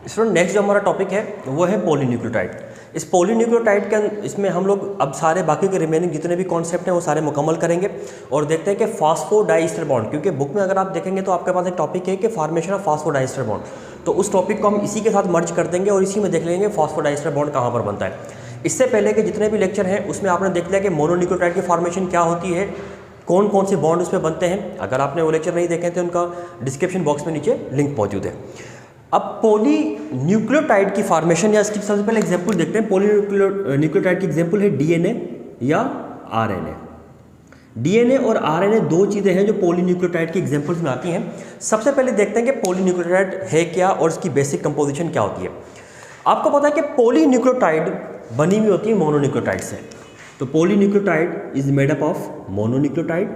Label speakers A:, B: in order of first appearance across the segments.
A: Student next जो हमारा topic है वो है पॉलीन्यूक्लियोटाइड। इस पॉलीन्यूक्लियोटाइड के इसमें हम लोग अब सारे बाकी के रिमेनिंग जितने भी कॉन्सेप्ट हैं वो सारे मुकम्मल करेंगे और देखते हैं कि फास्फोडाइस्टर बॉन्ड, क्योंकि बुक में अगर आप देखेंगे तो आपके पास एक टॉपिक है कि फॉर्मेशन ऑफ फास्फोडाइस्टर बॉन्ड, तो उस टॉपिक को हम इसी के साथ मर्ज कर देंगे और इसी में देख लेंगे फास्फोडाइस्टर बॉन्ड कहाँ पर बनता है। इससे पहले के जितने भी लेक्चर हैं उसमें आपने देख लिया कि मोनोन्यूक्लियोटाइड की फॉर्मेशन क्या होती है, कौन कौन से बॉन्ड उसमें बनते हैं। अगर आपने वो लेक्चर नहीं देखे तो उनका डिस्क्रिप्शन बॉक्स में नीचे लिंक मौजूद है। अब पॉलीन्यूक्लियोटाइड की फॉर्मेशन या इसकी सबसे पहले एग्जांपल देखते हैं। पॉलीन्यूक्लियोटाइड की एग्जांपल है डीएनए या आरएनए। डीएनए और आरएनए दो चीज़ें हैं जो पॉलीन्यूक्लियोटाइड की एग्जांपल्स में आती हैं। सबसे पहले देखते हैं कि पॉलीन्यूक्लियोटाइड है क्या और इसकी बेसिक कंपोजिशन क्या होती है। आपको पता है कि पॉलीन्यूक्लियोटाइड बनी हुई होती है मोनोन्यूक्लियोटाइड से। तो polynucleotide is made up of mononucleotide,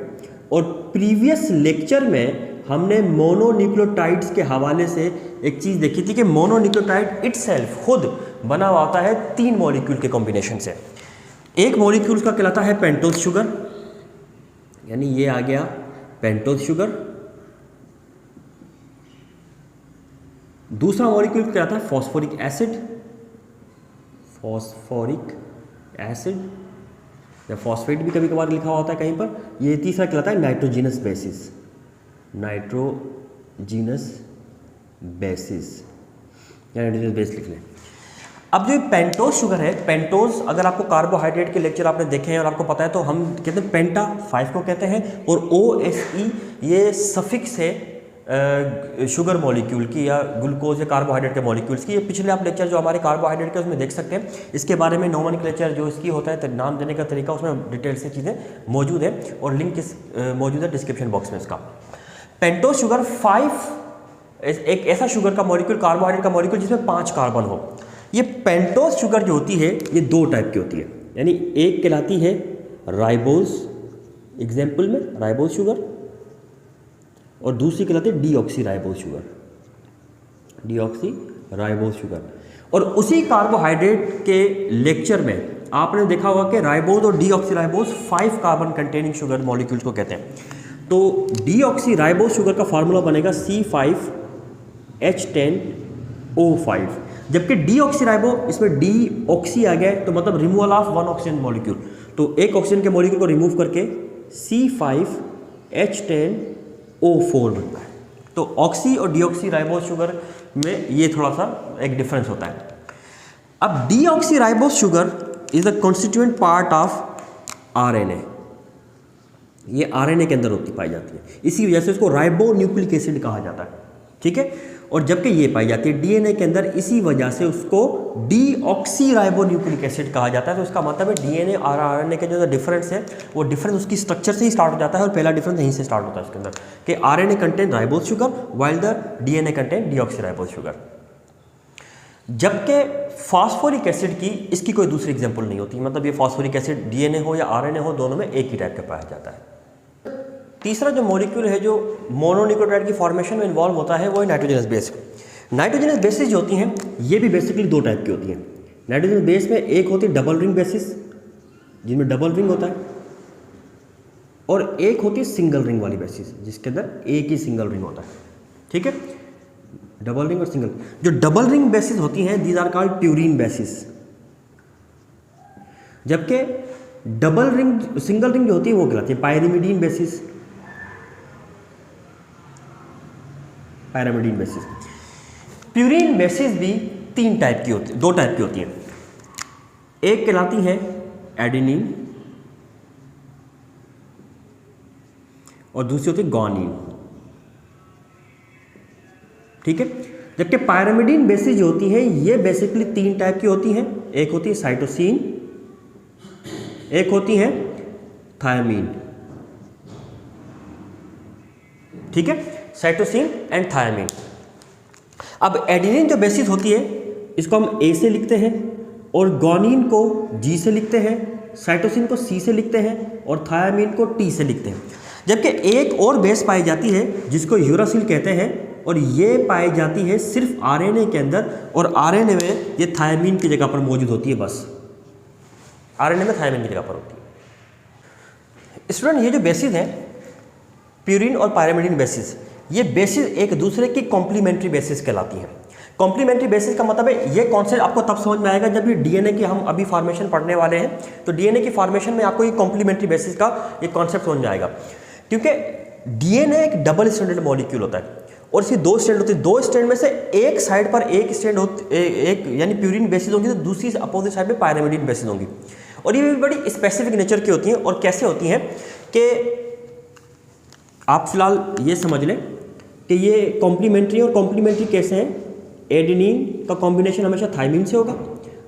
A: और प्रीवियस लेक्चर में हमने मोनोन्यूक्लियोटाइड्स के हवाले से एक चीज़ देखी थी कि मोनोन्यूक्लियोटाइड इटसेल्फ खुद बना हुआ होता है 3 मॉलिक्यूल के कॉम्बिनेशन से। एक मॉलिक्यूल का कहलाता है पेंटोज शुगर, यानी ये आ गया पेंटोज शुगर। दूसरा मॉलिक्यूल कहलाता है फॉस्फोरिक एसिड, फॉस्फोरिक एसिड या फॉस्फेट भी कभी कभार लिखा होता है कहीं पर। ये तीसरा कहलाता है नाइट्रोजीनस बेसिस, नाइट्रोजीनस बेसिस या नाइट्रोजीनस बेस लिख लें। अब जो पेंटोज शुगर है, पेंटोज अगर आपको कार्बोहाइड्रेट के लेक्चर आपने देखे हैं और आपको पता है तो हम कहते हैं पेंटा 5 को कहते हैं, और OSE ये सफिक्स है शुगर मॉलिक्यूल की या ग्लूकोज या कार्बोहाइड्रेट के मॉलिक्यूल्स की। ये पिछले आप लेक्चर जो हमारे कार्बोहाइड्रेट के उसमें देख सकते हैं। इसके बारे में नोमेनक्लेचर जो इसकी होता है नाम देने का तरीका उसमें डिटेल से चीज़ें मौजूद है और लिंक मौजूद है डिस्क्रिप्शन बॉक्स में इसका। पेंटोज शुगर 5 एक ऐसा शुगर का मॉलिक्यूल, कार्बोहाइड्रेट का मॉलिक्यूल जिसमें 5 कार्बन हो। ये पेंटोज शुगर जो होती है ये 2 टाइप की होती है, यानी एक कहलाती है राइबोज, एग्जाम्पल में राइबोज शुगर, और दूसरी कहलाती है deoxy ribose sugar, deoxy ribose sugar. और उसी कार्बोहाइड्रेट के लेक्चर में आपने देखा होगा कि राइबोज और deoxy ribose 5 carbon containing sugar molecules को कहते हैं। तो डीऑक्सी राइबोज शुगर का फार्मूला बनेगा C5H10O5, जबकि डीऑक्सी राइबो इसमें डीऑक्सी आ गया तो मतलब रिमूवल ऑफ 1 ऑक्सीजन मॉलिक्यूल, तो एक ऑक्सीजन के मॉलिक्यूल को रिमूव करके C5H10O4 बनता है। तो ऑक्सी और डीऑक्सी राइबोज शुगर में ये थोड़ा सा एक डिफरेंस होता है। अब deoxy ribose sugar is the constituent part of RNA, ये आरएनए के अंदर होती पाई जाती है, इसी वजह से इसको राइबोन्यूक्लिक एसिड कहा जाता है, ठीक है। और जबकि ये पाई जाती है डीएनए के अंदर, इसी वजह से उसको डीऑक्सी राइबोन्यूक्लिक एसिड कहा जाता है। तो इसका मतलब है डीएनए और आरएनए के जो डिफरेंस है वो डिफरेंस उसकी स्ट्रक्चर से ही स्टार्ट हो जाता है, और पहला डिफरेंस यहीं से स्टार्ट होता है इसके अंदर कि RNA contain ribose sugar while the DNA contain deoxy ribose sugar. जबकि फास्फोरिक एसिड की इसकी कोई दूसरी एग्जाम्पल नहीं होती, मतलब ये फास्फोरिक एसिड डीएनए हो या आरएनए हो दोनों में एक ही टाइप का पाया जाता है। तीसरा जो मॉलिक्यूल है जो मोनोन्यूक्लियोटाइड की फॉर्मेशन में इन्वॉल्व होता है वो है नाइट्रोजनस बेस। नाइट्रोजनस बेसिस जो होती हैं ये भी बेसिकली 2 टाइप की होती हैं। नाइट्रोजनस बेस में एक होती है डबल रिंग बेसिस जिनमें डबल रिंग होता है, और एक होती है सिंगल रिंग वाली बेसिस जिसके अंदर एक ही सिंगल रिंग होता है, ठीक है। डबल रिंग और सिंगल, जो डबल रिंग बेसिस होती हैं these are called purine bases, जबकि डबल रिंग सिंगल रिंग जो होती है वो कहलाती है pyrimidine bases, pyrimidine bases. Purine bases भी 2 टाइप की होती है। एक कहलाती है एडेनिन और दूसरी होती है ग्वानिन, ठीक है। जबकि पायरिमिडीन बेसिस जो होती है ये बेसिकली 3 टाइप की होती हैं। एक होती है साइटोसिन, एक होती है थायमीन, ठीक है, साइटोसिन एंड थायमीन। अब एडेनिन जो बेसिस होती है इसको हम A से लिखते हैं, और ग्वानिन को G से लिखते हैं, साइटोसिन को C से लिखते हैं और थायमीन को T से लिखते हैं। जबकि एक और बेस पाई जाती है जिसको यूरासिल कहते हैं, और ये पाई जाती है सिर्फ आरएनए के अंदर, और आरएनए में ये थायमीन की जगह पर मौजूद होती है, बस आरएनए में थायमीन की जगह पर होती है। स्टूडेंट ये जो बेसिस हैं प्यूरीन और पायरिमिडीन बेसिस, ये बेसिस एक दूसरे की कॉम्प्लीमेंट्री बेसिस कहलाती हैं। कॉम्प्लीमेंट्री बेसिस का मतलब है ये कॉन्सेप्ट आपको तब समझ में आएगा जब ये डीएनए की हम अभी फॉर्मेशन पढ़ने वाले हैं, तो डीएनए की फॉर्मेशन में आपको ये कॉम्प्लीमेंट्री बेसिस का ये कॉन्सेप्ट समझ में आएगा। क्योंकि डीएनए एक डबल स्ट्रैंडेड मॉलिक्यूल होता है और इसकी दो स्ट्रैंड होती है, दो स्ट्रैंड में से एक साइड पर एक स्ट्रैंड एक यानी प्यूरिन बेसिस होंगी, तो दूसरी अपोजिट साइड पे पायरिमिडीन बेसिस होंगी। और ये भी बड़ी स्पेसिफिक नेचर की होती हैं। और कैसे होती हैं कि आप फिलहाल ये समझ लें कि ये कॉम्प्लीमेंट्री, और कॉम्प्लीमेंट्री कैसे हैं, एडेनिन का कॉम्बिनेशन हमेशा थाइमिन से होगा,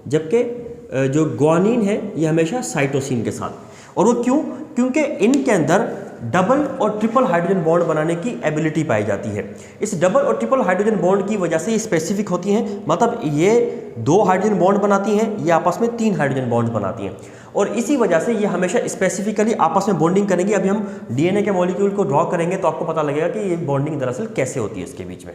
A: जबकि जो ग्वानिन है ये हमेशा साइटोसिन के साथ। और वो क्यों? क्योंकि इनके अंदर डबल और ट्रिपल हाइड्रोजन बॉन्ड बनाने की एबिलिटी पाई जाती है। इस डबल और ट्रिपल हाइड्रोजन बॉन्ड की वजह से ये स्पेसिफिक होती हैं, मतलब ये 2 हाइड्रोजन बॉन्ड बनाती हैं, ये आपस में 3 हाइड्रोजन बॉन्ड बनाती हैं, और इसी वजह से ये हमेशा स्पेसिफिकली आपस में बॉन्डिंग करेंगी। अभी हम डीएनए के मॉलिक्यूल को ड्रॉ करेंगे तो आपको पता लगेगा कि ये बॉन्डिंग दरअसल कैसे होती है इसके बीच में।